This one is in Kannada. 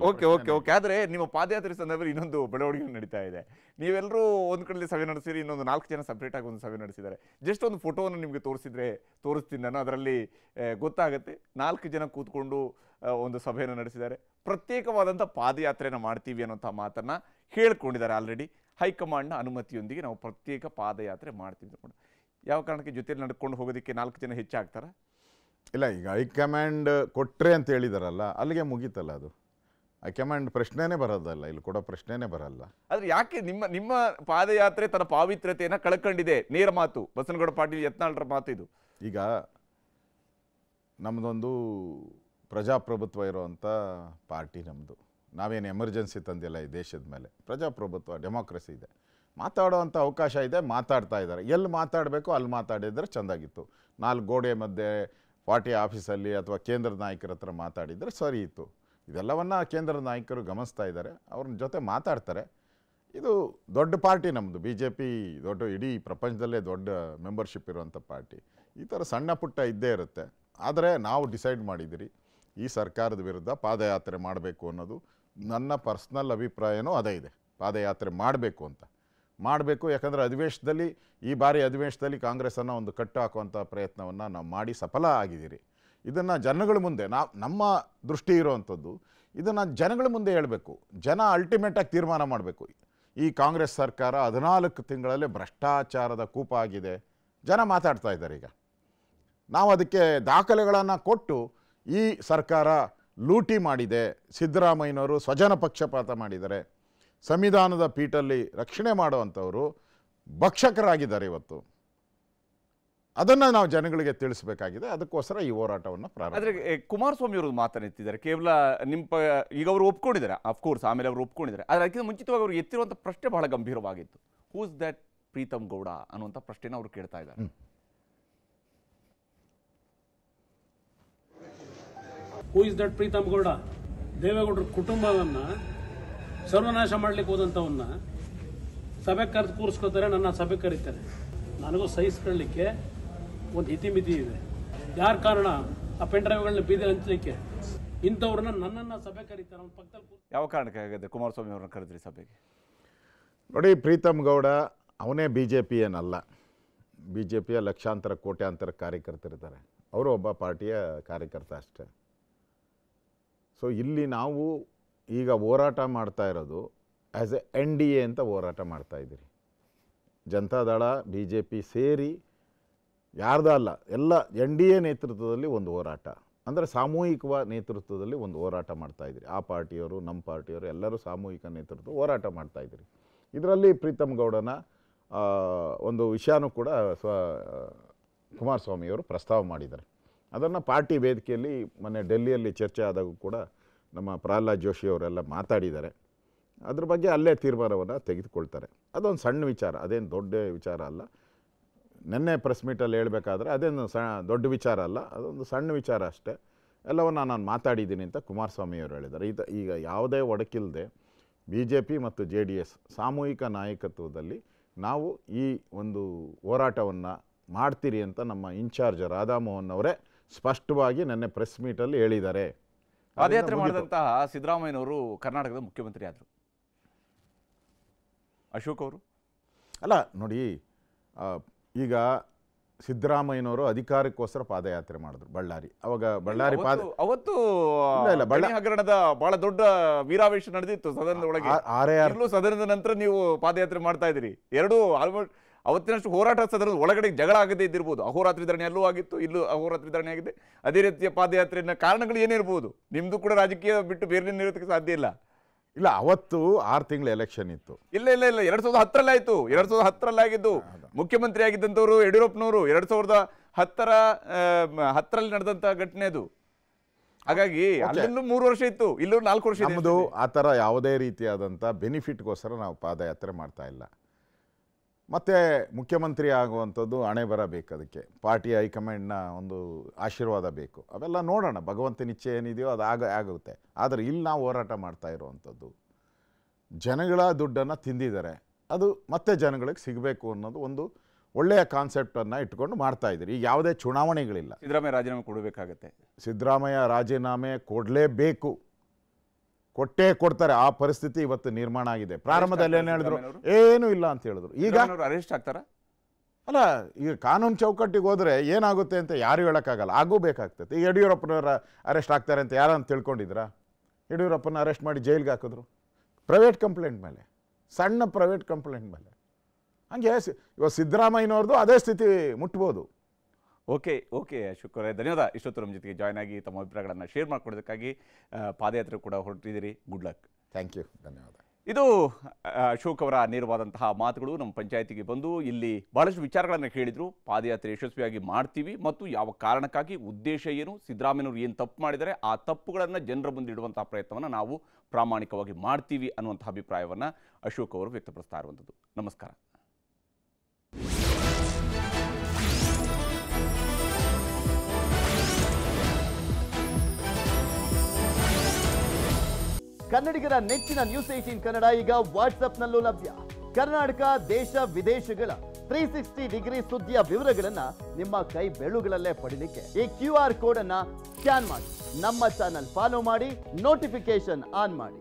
ಓಕೆ ಓಕೆ ಓಕೆ ಆದರೆ ನಿಮ್ಮ ಪಾದಯಾತ್ರೆ ಸಂದರ್ಭದಲ್ಲಿ ಇನ್ನೊಂದು ಬೆಳವಣಿಗೆ ನಡೀತಾ ಇದೆ. ನೀವೆಲ್ಲರೂ ಒಂದು ಕಡೆ ಸಭೆ ನಡೆಸಿರಿ, ಇನ್ನೊಂದು 4 ಜನ ಸಪ್ರೇಟ್ ಆಗಿ ಒಂದು ಸಭೆ ನಡೆಸಿದ್ದಾರೆ. ಜಸ್ಟ್ ಒಂದು ಫೋಟೋವನ್ನು ನಿಮಗೆ ತೋರಿಸ್ತೀನಿ ನಾನು, ಅದರಲ್ಲಿ ಗೊತ್ತಾಗುತ್ತೆ 4 ಜನ ಕೂತ್ಕೊಂಡು ಒಂದು ಸಭೆಯನ್ನು ನಡೆಸಿದ್ದಾರೆ. ಪ್ರತ್ಯೇಕವಾದಂಥ ಪಾದಯಾತ್ರೆಯನ್ನು ಮಾಡ್ತೀವಿ ಅನ್ನೋಂಥ ಮಾತನ್ನು ಹೇಳ್ಕೊಂಡಿದ್ದಾರೆ ಆಲ್ರೆಡಿ. ಹೈಕಮಾಂಡ್ನ ಅನುಮತಿಯೊಂದಿಗೆ ನಾವು ಪ್ರತ್ಯೇಕ ಪಾದಯಾತ್ರೆ ಮಾಡ್ತೀವಿ ಅಂದ್ಕೊಂಡು. ಯಾವ ಕಾರಣಕ್ಕೆ ಜೊತೆಲಿ ನಡ್ಕೊಂಡು ಹೋಗೋದಕ್ಕೆ 4 ಜನ ಹೆಚ್ಚಾಗ್ತಾರ? ಇಲ್ಲ, ಈಗ ಹೈಕಮಾಂಡ್ ಕೊಟ್ಟರೆ ಅಂತ ಹೇಳಿದಾರಲ್ಲ, ಅಲ್ಲಿಗೆ ಮುಗೀತಲ್ಲ ಅದು. ಹೈಕಮಾಂಡ್ ಪ್ರಶ್ನೆನೇ ಬರೋದಲ್ಲ, ಇಲ್ಲಿ ಕೊಡೋ ಪ್ರಶ್ನೆನೇ ಬರಲ್ಲ. ಆದರೆ ಯಾಕೆ ನಿಮ್ಮ ಪಾದಯಾತ್ರೆ ತನ್ನ ಪಾವಿತ್ರ್ಯತೆಯನ್ನು ಕಳ್ಕೊಂಡಿದೆ? ನೇರ ಮಾತು, ಬಸನಗೌಡ ಪಾಟೀಲ್ ಯತ್ನಾಳ್ರ ಮಾತು ಇದು. ಈಗ ನಮ್ಮದೊಂದು ಪ್ರಜಾಪ್ರಭುತ್ವ ಇರುವಂಥ ಪಾರ್ಟಿ ನಮ್ಮದು. ನಾವೇನು ಎಮರ್ಜೆನ್ಸಿ ತಂದಿಲ್ಲ ಈ ದೇಶದ ಮೇಲೆ. ಪ್ರಜಾಪ್ರಭುತ್ವ, ಡೆಮೋಕ್ರಸಿ ಇದೆ, ಮಾತಾಡೋವಂಥ ಅವಕಾಶ ಇದೆ, ಮಾತಾಡ್ತಾ ಇದ್ದಾರೆ. ಎಲ್ಲಿ ಮಾತಾಡಬೇಕು ಅಲ್ಲಿ ಮಾತಾಡಿದರೆ ಚೆಂದಾಗಿತ್ತು. 4 ಗೋಡೆ ಮಧ್ಯೆ ಪಾರ್ಟಿ ಆಫೀಸಲ್ಲಿ ಅಥವಾ ಕೇಂದ್ರದ ನಾಯಕರ ಹತ್ರ ಮಾತಾಡಿದರೆ ಸರಿ ಇತ್ತು. ಇದೆಲ್ಲವನ್ನು ಕೇಂದ್ರದ ನಾಯಕರು ಗಮನಿಸ್ತಾ ಇದ್ದಾರೆ, ಅವ್ರ ಜೊತೆ ಮಾತಾಡ್ತಾರೆ. ಇದು ದೊಡ್ಡ ಪಾರ್ಟಿ ನಮ್ಮದು, BJP ದೊಡ್ಡ, ಇಡೀ ಪ್ರಪಂಚದಲ್ಲೇ ದೊಡ್ಡ ಮೆಂಬರ್ಶಿಪ್ ಇರುವಂಥ ಪಾರ್ಟಿ. ಈ ಥರ ಸಣ್ಣ ಪುಟ್ಟ ಇದ್ದೇ ಇರುತ್ತೆ. ಆದರೆ ನಾವು ಡಿಸೈಡ್ ಮಾಡಿದಿರಿ ಈ ಸರ್ಕಾರದ ವಿರುದ್ಧ ಪಾದಯಾತ್ರೆ ಮಾಡಬೇಕು ಅನ್ನೋದು ನನ್ನ ಪರ್ಸ್ನಲ್ ಅಭಿಪ್ರಾಯನೂ ಅದೇ ಇದೆ. ಪಾದಯಾತ್ರೆ ಮಾಡಬೇಕು ಅಂತ ಮಾಡಬೇಕು. ಯಾಕಂದರೆ ಅಧಿವೇಶನದಲ್ಲಿ, ಈ ಬಾರಿ ಅಧಿವೇಶನದಲ್ಲಿ ಕಾಂಗ್ರೆಸ್ಸನ್ನು ಒಂದು ಕಟ್ಟು ಹಾಕುವಂಥ ಪ್ರಯತ್ನವನ್ನು ನಾವು ಮಾಡಿ ಸಫಲ ಆಗಿದ್ದೀರಿ. ಇದನ್ನು ಜನಗಳ ಮುಂದೆ ನಮ್ಮ ದೃಷ್ಟಿ ಇರುವಂಥದ್ದು, ಇದನ್ನು ಜನಗಳ ಮುಂದೆ ಹೇಳಬೇಕು. ಜನ ಅಲ್ಟಿಮೇಟಾಗಿ ತೀರ್ಮಾನ ಮಾಡಬೇಕು. ಈ ಕಾಂಗ್ರೆಸ್ ಸರ್ಕಾರ 14 ತಿಂಗಳಲ್ಲೇ ಭ್ರಷ್ಟಾಚಾರದ ಕೂಪ ಆಗಿದೆ. ಜನ ಮಾತಾಡ್ತಾ ಇದ್ದಾರೆ. ಈಗ ನಾವು ಅದಕ್ಕೆ ದಾಖಲೆಗಳನ್ನು ಕೊಟ್ಟು ಈ ಸರ್ಕಾರ ಲೂಟಿ ಮಾಡಿದೆ, ಸಿದ್ದರಾಮಯ್ಯನವರು ಸ್ವಜನ ಪಕ್ಷಪಾತ ಮಾಡಿದ್ದಾರೆ, ಸಂವಿಧಾನದ ಪೀಠಲ್ಲಿ ರಕ್ಷಣೆ ಮಾಡುವಂಥವರು ಭಕ್ಷಕರಾಗಿದ್ದಾರೆ ಇವತ್ತು, ಅದನ್ನು ನಾವು ಜನಗಳಿಗೆ ತಿಳಿಸಬೇಕಾಗಿದೆ. ಅದಕ್ಕೋಸ್ಕರ ಈ ಹೋರಾಟವನ್ನು ಪ್ರಾರಂಭ. ಆದರೆ ಕುಮಾರಸ್ವಾಮಿ ಅವರು ಮಾತನಾಡ್ತಿದ್ದಾರೆ ಕೇವಲ ಈಗ ಅವರು ಒಪ್ಕೊಂಡಿದ್ದಾರೆ, ಅಫ್ಕೋರ್ಸ್ ಆಮೇಲೆ ಅವರು ಒಪ್ಕೊಂಡಿದ್ದಾರೆ. ಆದರೆ ಅದಕ್ಕಿಂತ ಮುಂಚಿತವಾಗಿ ಅವರು ಎತ್ತಿರುವಂಥ ಪ್ರಶ್ನೆ ಬಹಳ ಗಂಭೀರವಾಗಿತ್ತು. ಹೂಸ್ ದ್ಯಾಟ್ ಪ್ರೀತಮ್ ಗೌಡ ಅನ್ನುವಂಥ ಪ್ರಶ್ನೆನ ಅವರು ಕೇಳ್ತಾ ಇದ್ದಾರೆ. Who is that Preetham Gowda? ದೇವೇಗೌಡರ ಕುಟುಂಬವನ್ನ ಸರ್ವನಾಶ ಮಾಡ್ಲಿಕ್ಕೆ ಹೋದಂಥವನ್ನ ಸಭೆ ಕರೆದು ಕೂರಿಸ್ಕೋತಾರೆ, ನನ್ನ ಸಭೆ ಕರೀತಾರೆ. ನನಗೂ ಸಹಿಸ್ಕೊಳ್ಳಿಕ್ಕೆ ಒಂದು ಇತಿಮಿತಿ ಇದೆ. ಯಾರ ಕಾರಣ ಆ ಪೆನ್ ಡ್ರೈವ್ಗಳನ್ನ ಬೀದಿ ಹಂಚಲಿಕ್ಕೆ? ಇಂಥವ್ರನ್ನ ನನ್ನನ್ನು ಸಭೆ ಕರೀತಾರೆ. ಅವ್ನ ಪಕ್ಕದಲ್ಲಿ ಯಾವ ಕಾರಣಕ್ಕೆ ಆಗಿದೆ ಕುಮಾರಸ್ವಾಮಿ ಅವ್ರನ್ನ ಕರೆದ್ರಿ ಸಭೆಗೆ? ನೋಡಿ, ಪ್ರೀತಮ್ ಗೌಡ ಅವನೇ BJP ಏನಲ್ಲ. BJPಯ ಲಕ್ಷಾಂತರ ಕೋಟ್ಯಾಂತರ ಕಾರ್ಯಕರ್ತರಿದ್ದಾರೆ, ಅವರು ಒಬ್ಬ ಪಾರ್ಟಿಯ ಕಾರ್ಯಕರ್ತ ಅಷ್ಟೇ. ಸೊ ಇಲ್ಲಿ ನಾವು ಈಗ ಹೋರಾಟ ಮಾಡ್ತಾ ಇರೋದು ಆ್ಯಸ್ ಎ NDA ಅಂತ ಹೋರಾಟ ಮಾಡ್ತಾಯಿದ್ದೀರಿ. ಜನತಾದಳ, BJP ಸೇರಿ ಯಾರ್ದ ಅಲ್ಲ, ಎಲ್ಲ NDA ನೇತೃತ್ವದಲ್ಲಿ ಒಂದು ಹೋರಾಟ, ಅಂದರೆ ಸಾಮೂಹಿಕ ನೇತೃತ್ವದಲ್ಲಿ ಒಂದು ಹೋರಾಟ ಮಾಡ್ತಾಯಿದ್ದೀರಿ. ಆ ಪಾರ್ಟಿಯವರು, ನಮ್ಮ ಪಾರ್ಟಿಯವರು ಎಲ್ಲರೂ ಸಾಮೂಹಿಕ ನೇತೃತ್ವ ಹೋರಾಟ ಮಾಡ್ತಾಯಿದ್ದೀರಿ. ಇದರಲ್ಲಿ ಪ್ರೀತಮ್ ಗೌಡನ ಒಂದು ವಿಷಯನೂ ಕೂಡ ಕುಮಾರಸ್ವಾಮಿಯವರು ಪ್ರಸ್ತಾವ ಮಾಡಿದ್ದಾರೆ. ಅದನ್ನು ಪಾರ್ಟಿ ವೇದಿಕೆಯಲ್ಲಿ ಮೊನ್ನೆ ಡೆಲ್ಲಿಯಲ್ಲಿ ಚರ್ಚೆ ಆದಾಗೂ ಕೂಡ ನಮ್ಮ ಪ್ರಹ್ಲಾದ್ ಜೋಶಿ ಅವರೆಲ್ಲ ಮಾತಾಡಿದ್ದಾರೆ. ಅದ್ರ ಬಗ್ಗೆ ಅಲ್ಲೇ ತೀರ್ಮಾನವನ್ನು ತೆಗೆದುಕೊಳ್ತಾರೆ. ಅದೊಂದು ಸಣ್ಣ ವಿಚಾರ, ಅದೇನು ದೊಡ್ಡ ವಿಚಾರ ಅಲ್ಲ. ನೆನ್ನೆ ಪ್ರೆಸ್ ಮೀಟಲ್ಲಿ ಹೇಳಬೇಕಾದ್ರೆ ಅದೇನು ದೊಡ್ಡ ವಿಚಾರ ಅಲ್ಲ, ಅದೊಂದು ಸಣ್ಣ ವಿಚಾರ ಅಷ್ಟೇ. ಎಲ್ಲವನ್ನು ನಾನು ಮಾತಾಡಿದ್ದೀನಿ ಅಂತ ಕುಮಾರಸ್ವಾಮಿಯವರು ಹೇಳಿದ್ದಾರೆ. ಈಗ ಯಾವುದೇ ಒಡಕಿಲ್ಲದೆ BJP ಮತ್ತು JDS ಸಾಮೂಹಿಕ ನಾಯಕತ್ವದಲ್ಲಿ ನಾವು ಈ ಒಂದು ಹೋರಾಟವನ್ನು ಮಾಡ್ತೀರಿ ಅಂತ ನಮ್ಮ ಇನ್ಚಾರ್ಜ್ ರಾಧಾಮೋಹನ್ ಅವರೇ ಸ್ಪಷ್ಟವಾಗಿ ನೆನ್ನೆ ಪ್ರೆಸ್ ಮೀಟಲ್ಲಿ ಹೇಳಿದ್ದಾರೆ. ಪಾದಯಾತ್ರೆ ಮಾಡಿದಂತಹ ಸಿದ್ದರಾಮಯ್ಯನವರು ಕರ್ನಾಟಕದ ಮುಖ್ಯಮಂತ್ರಿ ಆದರು. ಅಶೋಕ್ ಅವರು ಅಲ್ಲ ನೋಡಿ, ಈಗ ಸಿದ್ದರಾಮಯ್ಯನವರು ಅಧಿಕಾರಕ್ಕೋಸ್ಕರ ಪಾದಯಾತ್ರೆ ಮಾಡಿದ್ರು ಬಳ್ಳಾರಿ. ಅವಾಗ ಬಳ್ಳಾರಿ ಅವತ್ತು ಹಗರಣದ ಬಹಳ ದೊಡ್ಡ ವೀರಾವೇಶ ನಡೆದಿತ್ತು ಸದನದ ಒಳಗೆ. ಸದನದ ನಂತರ ನೀವು ಪಾದಯಾತ್ರೆ ಮಾಡ್ತಾ ಇದ್ದೀರಿ. ಎರಡೂ ಆಲ್ಮೋಸ್ಟ್ ಅವತ್ತಿನಷ್ಟು ಹೋರಾಟ ಸದನದ ಒಳಗಡೆ ಜಗಳ ಆಗದೇ ಇದ್ದಿರ್ಬೋದು. ಅಹೋರಾತ್ರಿ ಧರಣಿ ಅಲ್ಲೂ ಆಗಿತ್ತು, ಇಲ್ಲೂ ಅಹೋರಾತ್ರಿ ಧರಣಿ ಆಗಿದೆ. ಅದೇ ರೀತಿಯ ಪಾದಯಾತ್ರೆಯ ಕಾರಣಗಳು ಏನಿರ್ಬೋದು? ನಿಮ್ದು ಕೂಡ ರಾಜಕೀಯ ಬಿಟ್ಟು ಬೇರೆ ಇರೋದಕ್ಕೆ ಸಾಧ್ಯ ಇಲ್ಲ. ಇಲ್ಲ, ಅವತ್ತು 6 ತಿಂಗಳ ಎಲೆಕ್ಷನ್ ಇತ್ತು. ಇಲ್ಲ 2010ರಲ್ಲಿ ಆಯ್ತು. 2010ರಲ್ಲಿ ಆಗಿದ್ದು. ಮುಖ್ಯಮಂತ್ರಿ ಆಗಿದ್ದಂಥವ್ರು ಯಡಿಯೂರಪ್ಪನವರು 2010ರಲ್ಲಿ ನಡೆದಂತಹ ಘಟನೆ ಅದು. ಹಾಗಾಗಿ ಅಲ್ಲೂ 3 ವರ್ಷ ಇತ್ತು, ಇಲ್ಲೂ 4 ವರ್ಷ. ನಮ್ಮದು ಆ ಥರ ಯಾವುದೇ ರೀತಿಯಾದಂಥ ಬೆನಿಫಿಟ್ಗೋಸ್ಕರ ನಾವು ಪಾದಯಾತ್ರೆ ಮಾಡ್ತಾ ಇಲ್ಲ. ಮತ್ತು ಮುಖ್ಯಮಂತ್ರಿ ಆಗುವಂಥದ್ದು ಹಣೆ ಬರಬೇಕು, ಅದಕ್ಕೆ ಪಾರ್ಟಿ ಹೈಕಮಾಂಡ್ನ ಒಂದು ಆಶೀರ್ವಾದ ಬೇಕು. ಅವೆಲ್ಲ ನೋಡೋಣ, ಭಗವಂತನ ಇಚ್ಛೆ ಏನಿದೆಯೋ ಅದು ಆಗುತ್ತೆ. ಆದರೆ ಇಲ್ಲಿ ನಾವು ಹೋರಾಟ ಮಾಡ್ತಾ ಇರುವಂಥದ್ದು ಜನಗಳ ದುಡ್ಡನ್ನು ತಿಂದಿದ್ದಾರೆ, ಅದು ಮತ್ತೆ ಜನಗಳಿಗೆ ಸಿಗಬೇಕು ಅನ್ನೋದು ಒಂದು ಒಳ್ಳೆಯ ಕಾನ್ಸೆಪ್ಟನ್ನು ಇಟ್ಕೊಂಡು ಮಾಡ್ತಾ ಇದ್ದೀರಿ. ಈಗ ಯಾವುದೇ ಚುನಾವಣೆಗಳಿಲ್ಲ. ಸಿದ್ದರಾಮಯ್ಯ ರಾಜೀನಾಮೆ ಕೊಡಬೇಕಾಗತ್ತೆ. ಸಿದ್ದರಾಮಯ್ಯ ರಾಜೀನಾಮೆ ಕೊಡಲೇಬೇಕು. ಕೊಟ್ಟೇ ಕೊಡ್ತಾರೆ. ಆ ಪರಿಸ್ಥಿತಿ ಇವತ್ತು ನಿರ್ಮಾಣ ಆಗಿದೆ. ಪ್ರಾರಂಭದಲ್ಲಿ ಏನು ಹೇಳಿದ್ರು, ಏನೂ ಇಲ್ಲ ಅಂತ ಹೇಳಿದ್ರು. ಈಗ ಅರೆಸ್ಟ್ ಆಗ್ತಾರ? ಅಲ್ಲ, ಈಗ ಕಾನೂನು ಚೌಕಟ್ಟಿಗೆ ಹೋದ್ರೆ ಏನಾಗುತ್ತೆ ಅಂತ ಯಾರು ಹೇಳೋಕ್ಕಾಗಲ್ಲ, ಆಗೂ ಬೇಕಾಗ್ತದೆ. ಈಗ ಯಡಿಯೂರಪ್ಪನವರ ಅರೆಸ್ಟ್ ಆಗ್ತಾರೆ ಅಂತ ಯಾರನ್ನು ತಿಳ್ಕೊಂಡಿದ್ರಾ? ಯಡಿಯೂರಪ್ಪನ ಅರೆಸ್ಟ್ ಮಾಡಿ ಜೈಲಿಗೆ ಹಾಕಿದ್ರು ಪ್ರೈವೇಟ್ ಕಂಪ್ಲೇಂಟ್ ಮೇಲೆ, ಸಣ್ಣ ಪ್ರೈವೇಟ್ ಕಂಪ್ಲೇಂಟ್ ಮೇಲೆ. ಹಂಗೆ ಇವಾಗ ಸಿದ್ದರಾಮಯ್ಯನವ್ರದ್ದು ಅದೇ ಸ್ಥಿತಿ ಮುಟ್ಬೋದು. ಓಕೆ ಅಶೋಕ್ ಅವರೇ, ಧನ್ಯವಾದ. ಇಷ್ಟೊತ್ತು ನಮ್ಮ ಜೊತೆಗೆ ಜಾಯ್ನ್ ಆಗಿ ತಮ್ಮ ಅಭಿಪ್ರಾಯಗಳನ್ನು ಶೇರ್ ಮಾಡ್ಕೊಳ್ಳೋದಕ್ಕಾಗಿ. ಪಾದಯಾತ್ರೆ ಕೂಡ ಹೊರಟಿದ್ದೀರಿ, ಗುಡ್ ಲಕ್. ಥ್ಯಾಂಕ್ ಯು, ಧನ್ಯವಾದ. ಇದು ಅಶೋಕ್ ಅವರ ನೇರವಾದಂತಹ ಮಾತುಗಳು. ನಮ್ಮ ಪಂಚಾಯತಿಗೆ ಬಂದು ಇಲ್ಲಿ ಬಹಳಷ್ಟು ವಿಚಾರಗಳನ್ನು ಕೇಳಿದರು. ಪಾದಯಾತ್ರೆ ಯಶಸ್ವಿಯಾಗಿ ಮಾಡ್ತೀವಿ ಮತ್ತು ಯಾವ ಕಾರಣಕ್ಕಾಗಿ, ಉದ್ದೇಶ ಏನು, ಸಿದ್ದರಾಮಯ್ಯನವರು ಏನು ತಪ್ಪು ಮಾಡಿದರೆ ಆ ತಪ್ಪುಗಳನ್ನು ಜನರ ಮುಂದೆ ಇಡುವಂತಹ ಪ್ರಯತ್ನವನ್ನು ನಾವು ಪ್ರಾಮಾಣಿಕವಾಗಿ ಮಾಡ್ತೀವಿ ಅನ್ನುವಂತಹ ಅಭಿಪ್ರಾಯವನ್ನು ಅಶೋಕ್ ಅವರು ವ್ಯಕ್ತಪಡಿಸ್ತಾ ಇರುವಂಥದ್ದು. ನಮಸ್ಕಾರ. ಕನ್ನಡಿಗರ ನೆಚ್ಚಿನ ನ್ಯೂಸ್ 18 ಕನ್ನಡ ಈಗ ವಾಟ್ಸ್ಆಪ್ನಲ್ಲೂ ಲಭ್ಯ. ಕರ್ನಾಟಕ, ದೇಶ ವಿದೇಶಗಳ 360 ಡಿಗ್ರಿ ಸುದ್ದಿಯ ವಿವರಗಳನ್ನ ನಿಮ್ಮ ಕೈ ಬೆರಳುಗಳಲ್ಲೇ ಪಡಿಲಿಕ್ಕೆ ಈ QR ಕೋಡ್ ಅನ್ನ ಸ್ಕ್ಯಾನ್ ಮಾಡಿ, ನಮ್ಮ ಚಾನಲ್ ಫಾಲೋ ಮಾಡಿ, ನೋಟಿಫಿಕೇಶನ್ ಆನ್ ಮಾಡಿ.